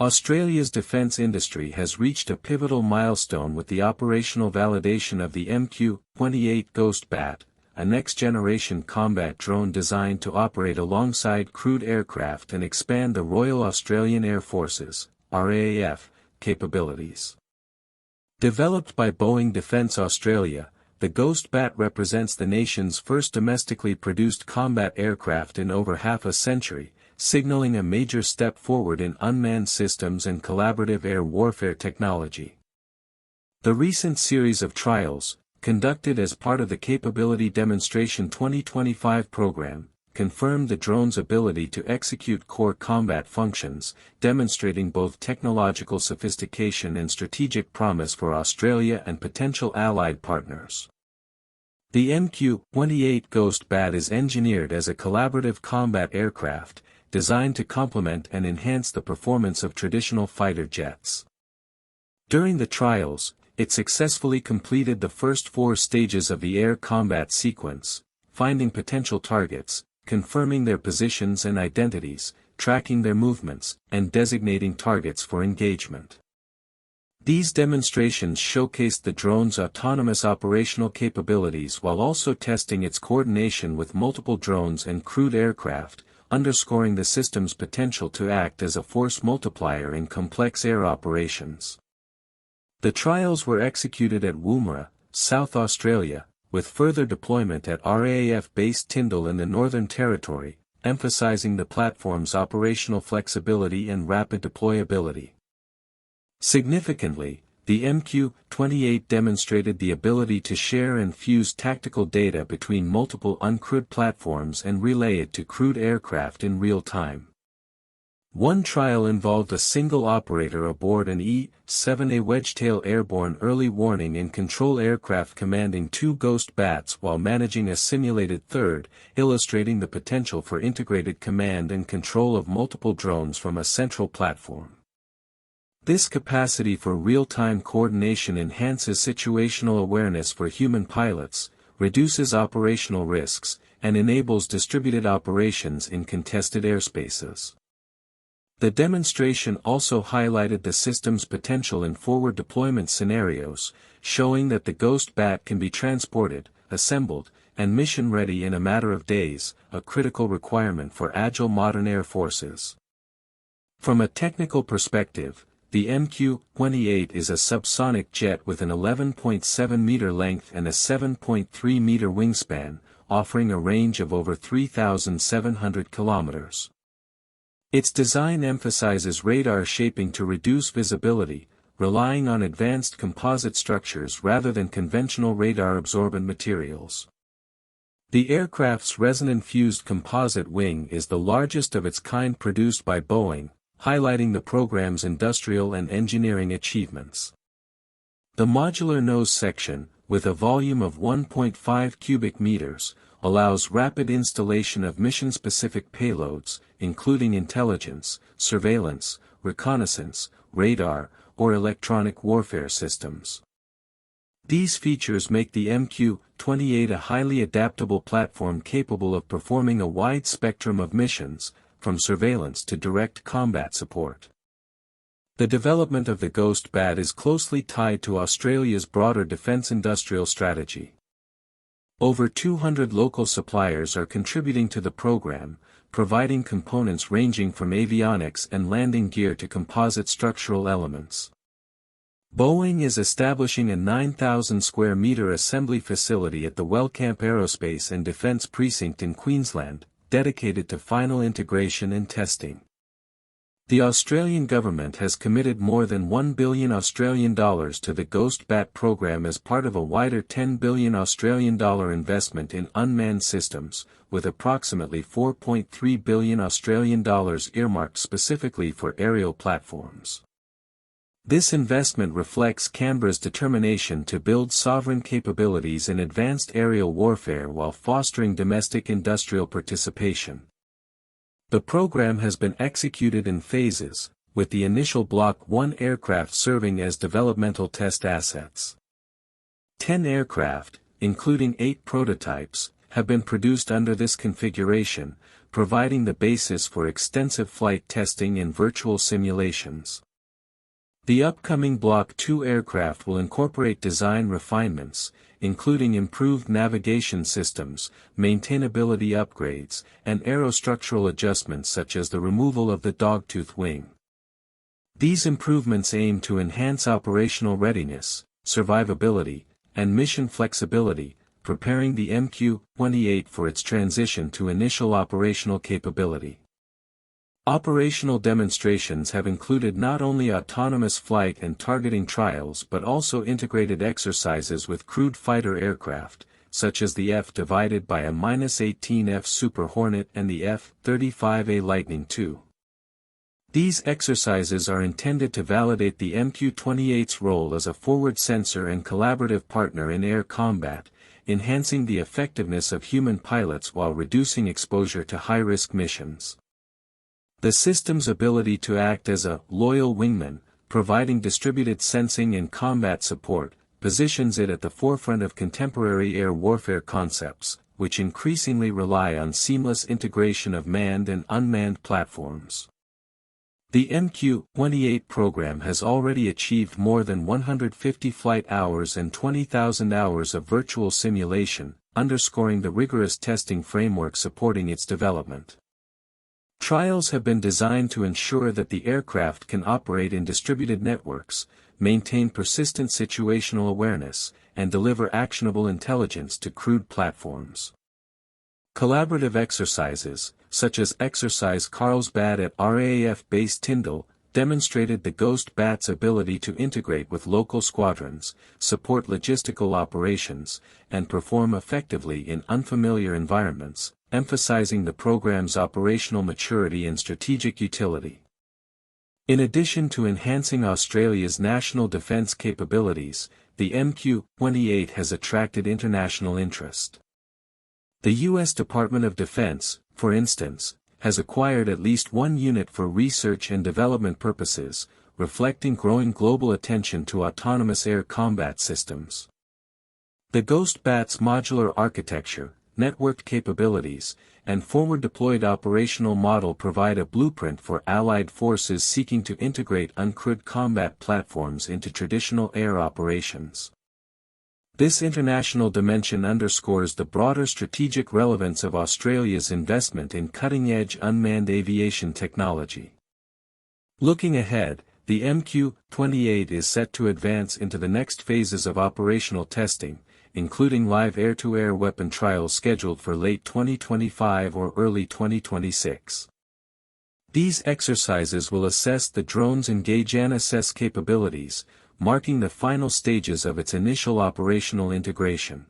Australia's defence industry has reached a pivotal milestone with the operational validation of the MQ-28 Ghostbat, a next-generation combat drone designed to operate alongside crewed aircraft and expand the Royal Australian Air Force's (RAAF) capabilities. Developed by Boeing Defence Australia, the Ghostbat represents the nation's first domestically produced combat aircraft in over half a century, signaling a major step forward in unmanned systems and collaborative air warfare technology. The recent series of trials, conducted as part of the Capability Demonstration 2025 program, confirmed the drone's ability to execute core combat functions, demonstrating both technological sophistication and strategic promise for Australia and potential allied partners. The MQ-28 Ghostbat is engineered as a collaborative combat aircraft, designed to complement and enhance the performance of traditional fighter jets. During the trials, it successfully completed the first 4 stages of the air combat sequence, finding potential targets, confirming their positions and identities, tracking their movements, and designating targets for engagement. These demonstrations showcased the drone's autonomous operational capabilities while also testing its coordination with multiple drones and crewed aircraft, underscoring the system's potential to act as a force multiplier in complex air operations. The trials were executed at Woomera, South Australia, with further deployment at RAAF Base Tyndall in the Northern Territory, emphasizing the platform's operational flexibility and rapid deployability. Significantly, the MQ-28 demonstrated the ability to share and fuse tactical data between multiple uncrewed platforms and relay it to crewed aircraft in real time. One trial involved a single operator aboard an E-7A Wedgetail airborne early warning and control aircraft commanding 2 Ghostbats while managing a simulated third, illustrating the potential for integrated command and control of multiple drones from a central platform. This capacity for real-time coordination enhances situational awareness for human pilots, reduces operational risks, and enables distributed operations in contested airspaces. The demonstration also highlighted the system's potential in forward deployment scenarios, showing that the Ghostbat can be transported, assembled, and mission-ready in a matter of days, a critical requirement for agile modern air forces. From a technical perspective, the MQ-28 is a subsonic jet with an 11.7-meter length and a 7.3-meter wingspan, offering a range of over 3,700 kilometers. Its design emphasizes radar shaping to reduce visibility, relying on advanced composite structures rather than conventional radar-absorbent materials. The aircraft's resonant-fused composite wing is the largest of its kind produced by Boeing, highlighting the program's industrial and engineering achievements. The modular nose section, with a volume of 1.5 cubic meters, allows rapid installation of mission-specific payloads, including intelligence, surveillance, reconnaissance, radar, or electronic warfare systems. These features make the MQ-28 a highly adaptable platform capable of performing a wide spectrum of missions, from surveillance to direct combat support. The development of the Ghostbat is closely tied to Australia's broader defence industrial strategy. Over 200 local suppliers are contributing to the program, providing components ranging from avionics and landing gear to composite structural elements. Boeing is establishing a 9,000 square metre assembly facility at the Wellcamp Aerospace and Defence Precinct in Queensland, dedicated to final integration and testing. The Australian government has committed more than $1 billion Australian dollars to the Ghostbat program as part of a wider $10 billion Australian dollar investment in unmanned systems, with approximately $4.3 billion Australian dollars earmarked specifically for aerial platforms. This investment reflects Canberra's determination to build sovereign capabilities in advanced aerial warfare while fostering domestic industrial participation. The program has been executed in phases, with the initial Block 1 aircraft serving as developmental test assets. 10 aircraft, including 8 prototypes, have been produced under this configuration, providing the basis for extensive flight testing and virtual simulations. The upcoming Block II aircraft will incorporate design refinements, including improved navigation systems, maintainability upgrades, and aerostructural adjustments such as the removal of the dogtooth wing. These improvements aim to enhance operational readiness, survivability, and mission flexibility, preparing the MQ-28 for its transition to initial operational capability. Operational demonstrations have included not only autonomous flight and targeting trials but also integrated exercises with crewed fighter aircraft, such as the F by a -18F Super Hornet and the F-35A Lightning II. These exercises are intended to validate the MQ-28's role as a forward sensor and collaborative partner in air combat, enhancing the effectiveness of human pilots while reducing exposure to high-risk missions. The system's ability to act as a loyal wingman, providing distributed sensing and combat support, positions it at the forefront of contemporary air warfare concepts, which increasingly rely on seamless integration of manned and unmanned platforms. The MQ-28 program has already achieved more than 150 flight hours and 20,000 hours of virtual simulation, underscoring the rigorous testing framework supporting its development. Trials have been designed to ensure that the aircraft can operate in distributed networks, maintain persistent situational awareness, and deliver actionable intelligence to crewed platforms. Collaborative exercises, such as Exercise Ghostbat at RAAF Base Tyndall, demonstrated the Ghostbat's ability to integrate with local squadrons, support logistical operations, and perform effectively in unfamiliar environments, emphasizing the program's operational maturity and strategic utility. In addition to enhancing Australia's national defence capabilities, the MQ-28 has attracted international interest. The U.S. Department of Defense, for instance, has acquired at least one unit for research and development purposes, reflecting growing global attention to autonomous air combat systems. The Ghostbat's modular architecture, networked capabilities, and forward-deployed operational model provide a blueprint for allied forces seeking to integrate uncrewed combat platforms into traditional air operations. This international dimension underscores the broader strategic relevance of Australia's investment in cutting-edge unmanned aviation technology. Looking ahead, the MQ-28 is set to advance into the next phases of operational testing, including live air-to-air weapon trials scheduled for late 2025 or early 2026. These exercises will assess the drone's engage and assess capabilities, marking the final stages of its initial operational integration.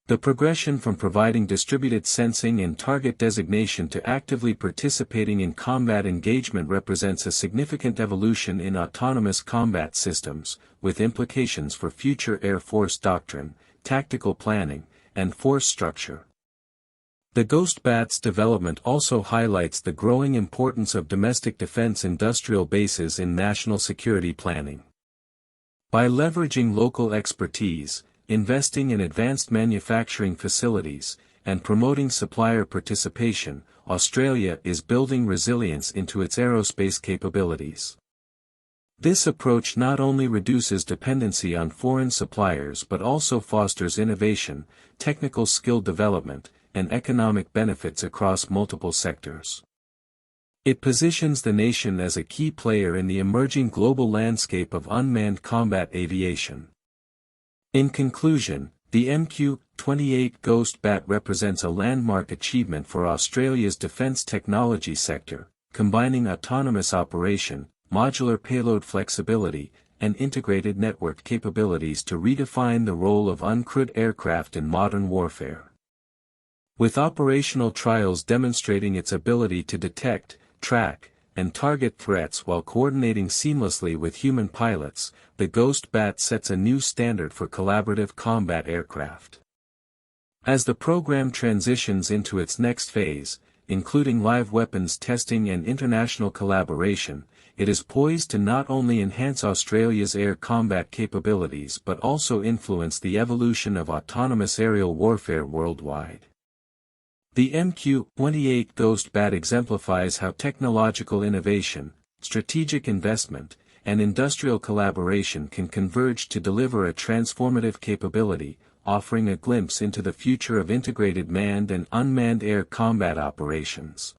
The progression from providing distributed sensing and target designation to actively participating in combat engagement represents a significant evolution in autonomous combat systems, with implications for future Air Force doctrine, tactical planning, and force structure. The Ghostbat's development also highlights the growing importance of domestic defense industrial bases in national security planning. By leveraging local expertise, investing in advanced manufacturing facilities, and promoting supplier participation, Australia is building resilience into its aerospace capabilities. This approach not only reduces dependency on foreign suppliers but also fosters innovation, technical skill development, and economic benefits across multiple sectors. It positions the nation as a key player in the emerging global landscape of unmanned combat aviation. In conclusion, the MQ-28 Ghostbat represents a landmark achievement for Australia's defence technology sector, combining autonomous operation, modular payload flexibility, and integrated network capabilities to redefine the role of uncrewed aircraft in modern warfare. With operational trials demonstrating its ability to detect, track, and target threats while coordinating seamlessly with human pilots, the Ghostbat sets a new standard for collaborative combat aircraft. As the program transitions into its next phase, including live weapons testing and international collaboration, it is poised to not only enhance Australia's air combat capabilities but also influence the evolution of autonomous aerial warfare worldwide. The MQ-28 Ghostbat exemplifies how technological innovation, strategic investment, and industrial collaboration can converge to deliver a transformative capability, offering a glimpse into the future of integrated manned and unmanned air combat operations.